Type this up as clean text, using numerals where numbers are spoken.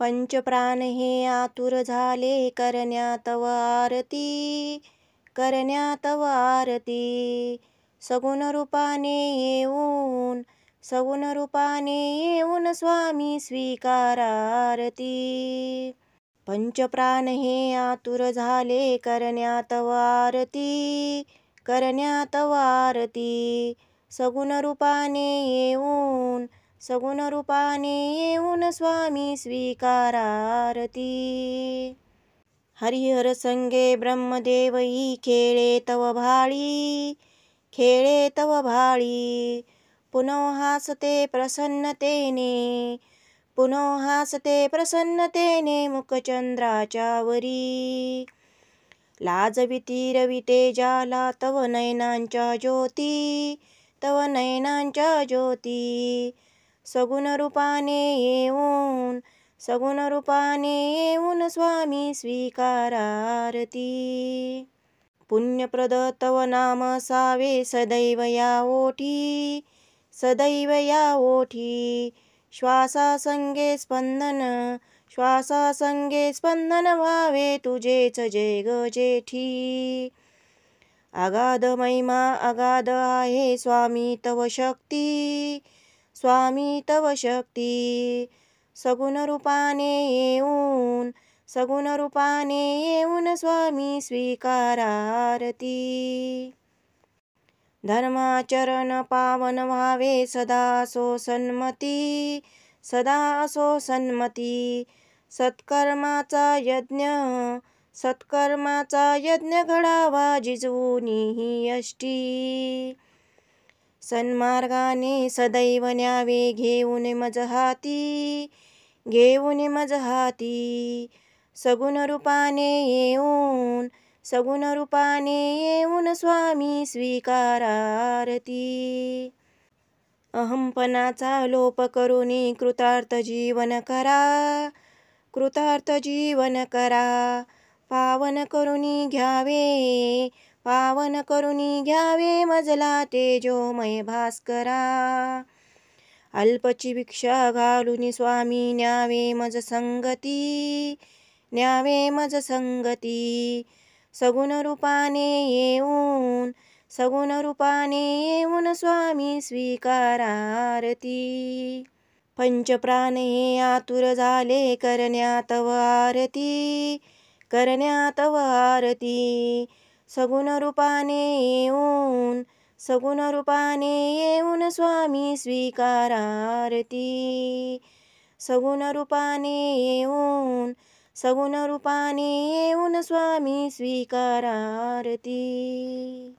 पंचप्राण हे आतुर झाले करण्या तव आरती, करण्या तव आरती. सगुण रूपाने येऊन, सगुण रूपाने येऊन स्वामी स्वीकारा आरती. पंचप्राण हे आतुर झाले करण्या तव आरती, करण्या तव आरती. सगुण रूपाने येऊन, सगुण रूपाने येऊन स्वामी स्वीकारा आरती. हरिहर संगे ब्रह्मदेवही खेळे तव भाळी, खेळे तव भाळी. पुनः हासते प्रसन्नतेने, पुनः हासते प्रसन्नतेने मुखचंद्राच्या वरी. लाजविती रविते जाला तव नयनांच्या ज्योती, तव नयनांच्या ज्योती. सगुण रूपाने येऊन, सगुण रूपाने येऊन स्वामी स्वीकारा आरती. पुण्यप्रद तव नाम सावे सदैव या ओठी, सदैव या ओठी. श्वासासंगे स्पंदन, श्वासासंगे स्पंदन व्हावे तुझेच जय ग जेठी. अगाध महिमा अगाध आहे स्वामी तव शक्ती, स्वामी तव शक्ती. सगुण रूपाने येऊन, सगुण रूपाने येऊन स्वामी स्वीकारा आरती. धर्माचरण पावन व्हावे सदा असो सन्मती, सदा असो सन्मती. सत्कर्माचा यज्ञ, सत्कर्माचा यज्ञ घडावा जिजवूनी ही यष्टी. सन्मार्गाने सदैव न्यावे घेऊन मज हाती, घेऊन मज हाती. सगुण रूपाने येऊन, सगुण रूपाने येऊन स्वामी स्वीकारा आरती. अहंपणाचा लोप करुनी कृतार्थ जीवन करा, कृतार्थ जीवन करा. पावन करुनी घ्यावे, पावन करुनी घ्यावे मजला तेजोमय भास्करा. अल्पची भिक्षा घालून स्वामी न्यावे मज संगती, न्यावे मज संगती. सगुण रूपाने येऊन, सगुण रूपाने येऊन स्वामी स्वीकारा आरती. पंचप्राण हे आतुर झाले करण्या तव आरती, करण्या तव आरती. सगुण रूपाने येऊन, सगुण रूपाने येऊन स्वामी स्वीकारा आरती. सगुण रूपाने येऊन, सगुण रूपाने येऊन स्वामी स्वीकारा आरती.